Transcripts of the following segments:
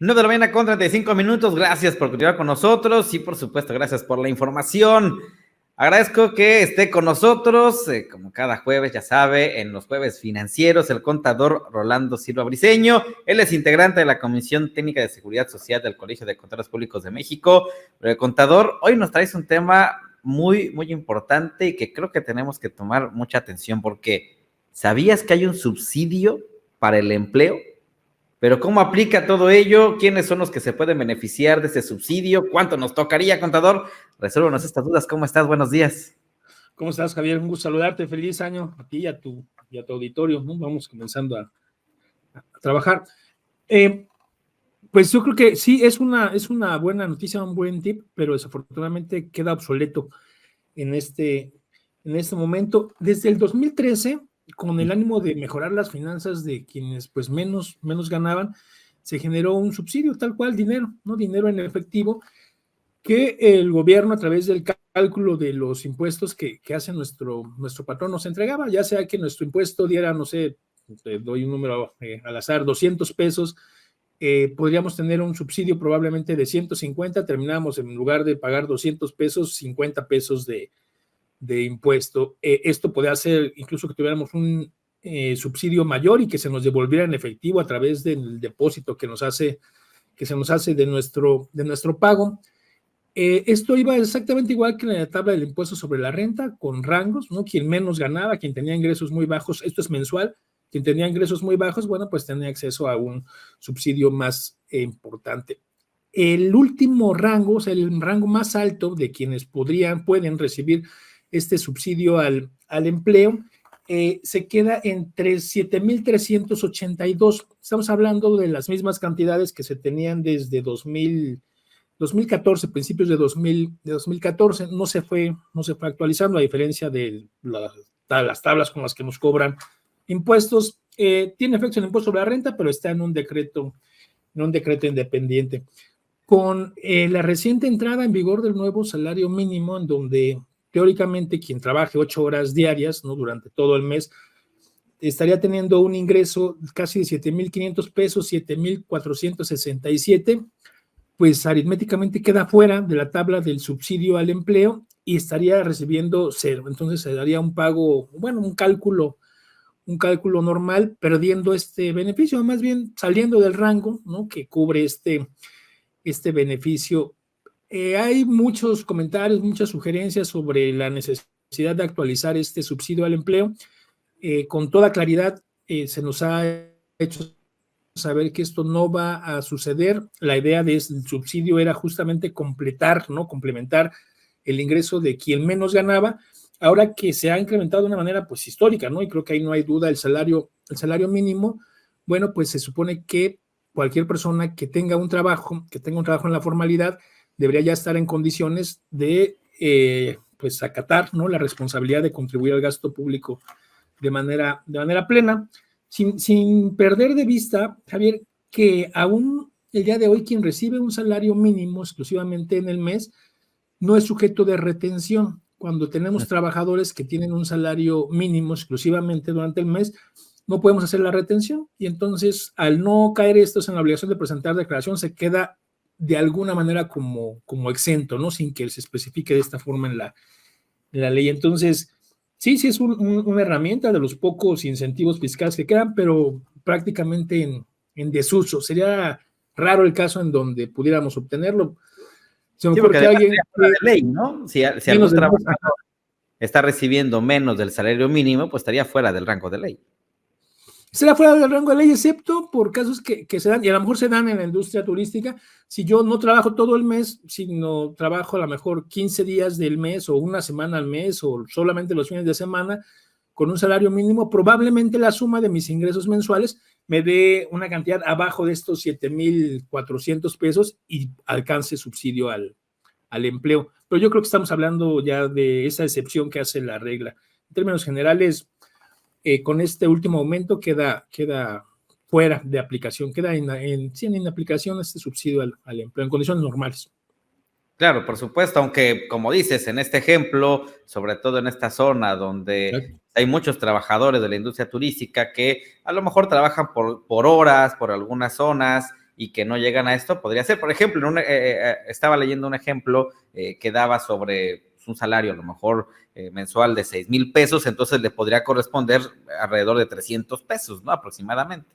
9 de la mañana con 35 minutos. Gracias por continuar con nosotros y, por supuesto, gracias por la información. Agradezco que esté con nosotros, como cada jueves, ya sabe, en los jueves financieros, el contador Rolando Silva Briceño. Él es integrante de la Comisión Técnica de Seguridad Social del Colegio de Contadores Públicos de México. Pero, contador, hoy nos traes un tema muy, muy importante y que creo que tenemos que tomar mucha atención porque ¿sabías que hay un subsidio para el empleo? Pero ¿cómo aplica todo ello? ¿Quiénes son los que se pueden beneficiar de ese subsidio? ¿Cuánto nos tocaría, contador? Resuélvanos estas dudas. ¿Cómo estás? Buenos días. ¿Cómo estás, Javier? Un gusto saludarte. Feliz año a ti y a tu auditorio, ¿no? Vamos comenzando a trabajar. Pues yo creo que sí, es una buena noticia, un buen tip, pero desafortunadamente queda obsoleto en este momento. Desde el 2013, con el ánimo de mejorar las finanzas de quienes pues menos ganaban, se generó un subsidio, tal cual, dinero, ¿no? Dinero en efectivo, que el gobierno, a través del cálculo de los impuestos que hace nuestro patrón, nos entregaba, ya sea que nuestro impuesto diera, no sé, te doy un número al azar, 200 pesos, podríamos tener un subsidio probablemente de 150, terminamos en lugar de pagar 200 pesos, 50 pesos de impuesto. Esto podría hacer incluso que tuviéramos un subsidio mayor y que se nos devolviera en efectivo a través del depósito que se nos hace de nuestro pago. Esto iba exactamente igual que en la tabla del impuesto sobre la renta, con rangos, ¿no? Quien menos ganaba, quien tenía ingresos muy bajos, esto es mensual, quien tenía ingresos muy bajos, bueno, pues tenía acceso a un subsidio más importante. El último rango, o sea, el rango más alto de quienes pueden recibir este subsidio al empleo, se queda entre 7,382. Estamos hablando de las mismas cantidades que se tenían desde 2014, principios de 2014, no se fue actualizando, a diferencia de las tablas con las que nos cobran impuestos. Tiene efecto en el impuesto sobre la renta, pero está en un decreto independiente. Con la reciente entrada en vigor del nuevo salario mínimo, en donde teóricamente quien trabaje 8 horas diarias, ¿no?, durante todo el mes, estaría teniendo un ingreso casi de 7,500 pesos, 7,467, pues aritméticamente queda fuera de la tabla del subsidio al empleo y estaría recibiendo cero. Entonces se daría un pago, bueno, un cálculo normal, perdiendo este beneficio, más bien saliendo del rango, ¿no?, que cubre este beneficio. Hay muchos comentarios, muchas sugerencias sobre la necesidad de actualizar este subsidio al empleo. Con toda claridad se nos ha hecho saber que esto no va a suceder. La idea del subsidio era justamente complementar el ingreso de quien menos ganaba. Ahora que se ha incrementado de una manera pues histórica, ¿no? Y creo que ahí no hay duda, el salario mínimo, bueno, pues se supone que cualquier persona que tenga un trabajo en la formalidad debería ya estar en condiciones de pues acatar, ¿no?, la responsabilidad de contribuir al gasto público de manera plena, sin perder de vista, Javier, que aún el día de hoy quien recibe un salario mínimo exclusivamente en el mes no es sujeto de retención. Cuando tenemos trabajadores que tienen un salario mínimo exclusivamente durante el mes, no podemos hacer la retención, y entonces al no caer estos en la obligación de presentar declaración, se queda de alguna manera como exento, ¿no?, sin que se especifique de esta forma en la ley. Entonces, sí es una herramienta de los pocos incentivos fiscales que quedan, pero prácticamente en desuso. Sería raro el caso en donde pudiéramos obtenerlo. Se me ocurre que alguien de ley, ¿no? Si algún trabajador está recibiendo menos del salario mínimo, pues estaría fuera del rango de ley. Será fuera del rango de ley, excepto por casos que se dan, y a lo mejor se dan en la industria turística. Si yo no trabajo todo el mes, sino trabajo a lo mejor 15 días del mes o una semana al mes o solamente los fines de semana, con un salario mínimo, probablemente la suma de mis ingresos mensuales me dé una cantidad abajo de estos 7,400 pesos y alcance subsidio al empleo. Pero yo creo que estamos hablando ya de esa excepción que hace la regla. En términos generales, con este último aumento queda fuera de aplicación, queda en inaplicación este subsidio al empleo en condiciones normales. Claro, por supuesto, aunque como dices, en este ejemplo, sobre todo en esta zona donde hay muchos trabajadores de la industria turística que a lo mejor trabajan por horas, por algunas zonas, y que no llegan a esto, podría ser, por ejemplo, estaba leyendo un ejemplo que daba sobre un salario a lo mejor mensual de 6,000 pesos, entonces le podría corresponder alrededor de 300 pesos, ¿no? Aproximadamente.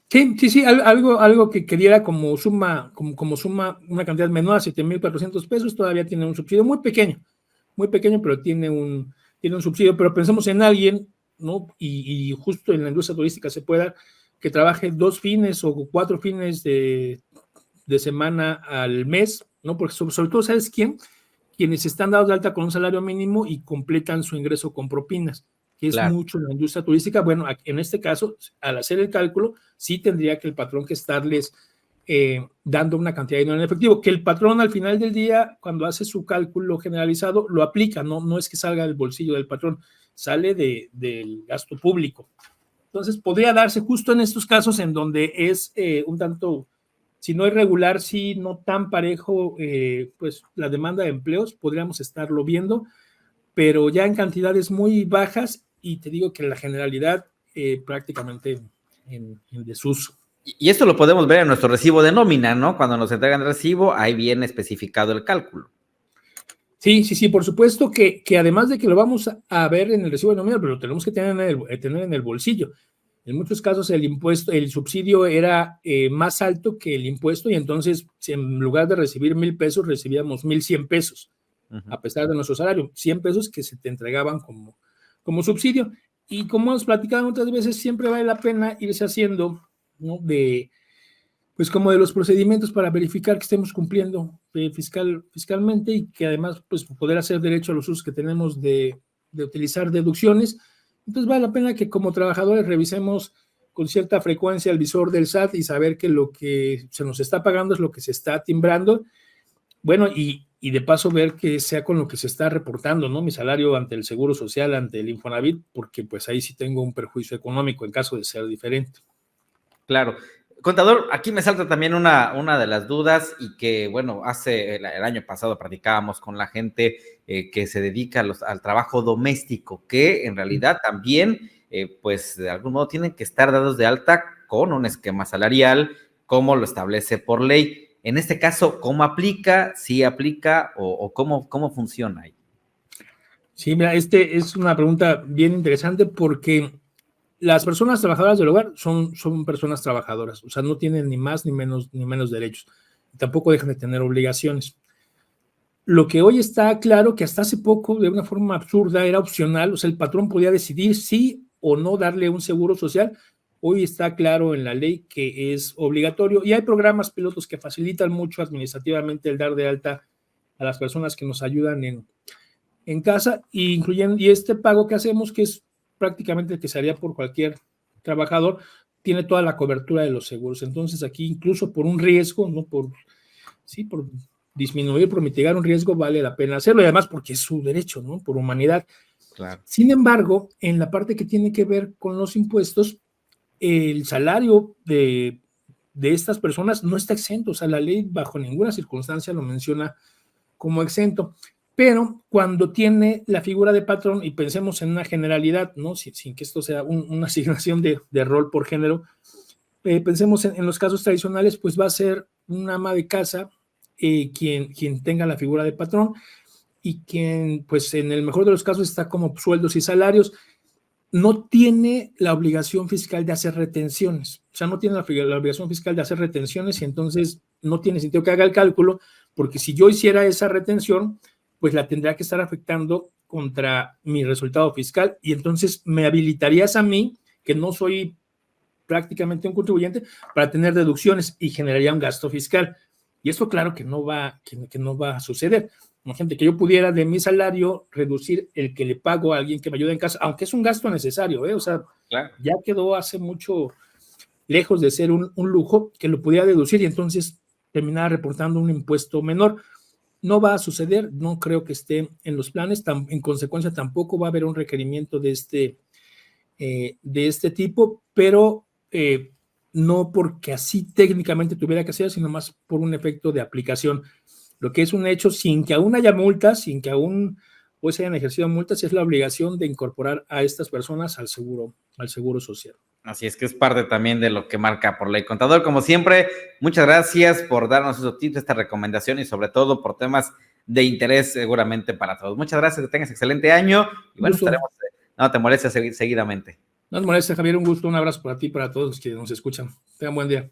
Sí, algo que diera como suma una cantidad menor a 7,400 pesos, todavía tiene un subsidio muy pequeño, pero tiene un subsidio. Pero pensemos en alguien, ¿no? Y justo en la industria turística se pueda que trabaje 2 fines o 4 fines de semana al mes, ¿no? Porque sobre todo, ¿sabes quién? Quienes están dados de alta con un salario mínimo y completan su ingreso con propinas, que es Claro. mucho en la industria turística. Bueno, en este caso, al hacer el cálculo, sí tendría que el patrón que estarles dando una cantidad de dinero en efectivo, que el patrón al final del día, cuando hace su cálculo generalizado, lo aplica, no es que salga del bolsillo del patrón, sale del gasto público. Entonces, podría darse justo en estos casos en donde es un tanto, si no irregular, si no tan parejo, pues la demanda de empleos, podríamos estarlo viendo, pero ya en cantidades muy bajas, y te digo que la generalidad prácticamente en desuso. Y esto lo podemos ver en nuestro recibo de nómina, ¿no? Cuando nos entregan el recibo, ahí viene especificado el cálculo. Sí, por supuesto que además de que lo vamos a ver en el recibo de nómina, pero lo tenemos que tener en el bolsillo. En muchos casos el subsidio era más alto que el impuesto, y entonces en lugar de recibir 1,000 pesos, recibíamos 1,100 pesos, a pesar de nuestro salario, 100 pesos que se te entregaban como subsidio. Y como hemos platicado otras veces, siempre vale la pena irse haciendo, ¿no? Pues como de los procedimientos para verificar que estemos cumpliendo fiscalmente, y que además pues poder hacer derecho a los usos que tenemos de utilizar deducciones. Entonces vale la pena que como trabajadores revisemos con cierta frecuencia el visor del SAT y saber que lo que se nos está pagando es lo que se está timbrando. Bueno, y de paso ver que sea con lo que se está reportando, ¿no? Mi salario ante el Seguro Social, ante el Infonavit, porque pues ahí sí tengo un perjuicio económico en caso de ser diferente. Claro. Contador, aquí me salta también una de las dudas, y que, bueno, hace el año pasado platicábamos con la gente que se dedica al trabajo doméstico, que en realidad también, pues de algún modo tienen que estar dados de alta con un esquema salarial, como lo establece por ley. En este caso, ¿cómo aplica? ¿Sí aplica o cómo funciona ahí? Sí, mira, es una pregunta bien interesante porque las personas trabajadoras del hogar son personas trabajadoras, o sea, no tienen ni más ni menos derechos, tampoco dejan de tener obligaciones. Lo que hoy está claro, que hasta hace poco, de una forma absurda, era opcional, o sea, el patrón podía decidir sí o no darle un seguro social. Hoy está claro en la ley que es obligatorio, y hay programas pilotos que facilitan mucho administrativamente el dar de alta a las personas que nos ayudan en casa, y este pago que hacemos, que es prácticamente el que se haría por cualquier trabajador, tiene toda la cobertura de los seguros. Entonces aquí, incluso por un riesgo, no por disminuir, por mitigar un riesgo, vale la pena hacerlo, y además porque es su derecho, ¿no? Por humanidad. Claro. Sin embargo, en la parte que tiene que ver con los impuestos, el salario de estas personas no está exento, o sea, la ley bajo ninguna circunstancia lo menciona como exento. Pero cuando tiene la figura de patrón, y pensemos en una generalidad, ¿no? Sin que esto sea una asignación de rol por género, pensemos en los casos tradicionales, pues va a ser una ama de casa quien tenga la figura de patrón, y quien, pues en el mejor de los casos, está como sueldos y salarios. No tiene la obligación fiscal de hacer retenciones, o sea, no tiene la obligación fiscal de hacer retenciones, y entonces no tiene sentido que haga el cálculo, porque si yo hiciera esa retención, pues la tendría que estar afectando contra mi resultado fiscal, y entonces me habilitarías a mí, que no soy prácticamente un contribuyente, para tener deducciones, y generaría un gasto fiscal. Y esto claro que no va a suceder. Imagínate que yo pudiera de mi salario reducir el que le pago a alguien que me ayude en casa, aunque es un gasto necesario, o sea, claro, ya quedó hace mucho lejos de ser un lujo, que lo pudiera deducir y entonces terminar reportando un impuesto menor. No va a suceder, no creo que esté en los planes, en consecuencia tampoco va a haber un requerimiento de este tipo, pero no porque así técnicamente tuviera que ser, sino más por un efecto de aplicación. Lo que es un hecho, sin que aún haya multas, sin que aún pues se hayan ejercido multas, es la obligación de incorporar a estas personas al seguro social. Así es que es parte también de lo que marca por ley. Contador, como siempre, muchas gracias por darnos esos tips, esta recomendación y sobre todo por temas de interés seguramente para todos. Muchas gracias, que tengas excelente año y bueno, estaremos, no te molestes seguidamente. No te molestes, Javier, un gusto, un abrazo para ti y para todos los que nos escuchan. Tengan buen día.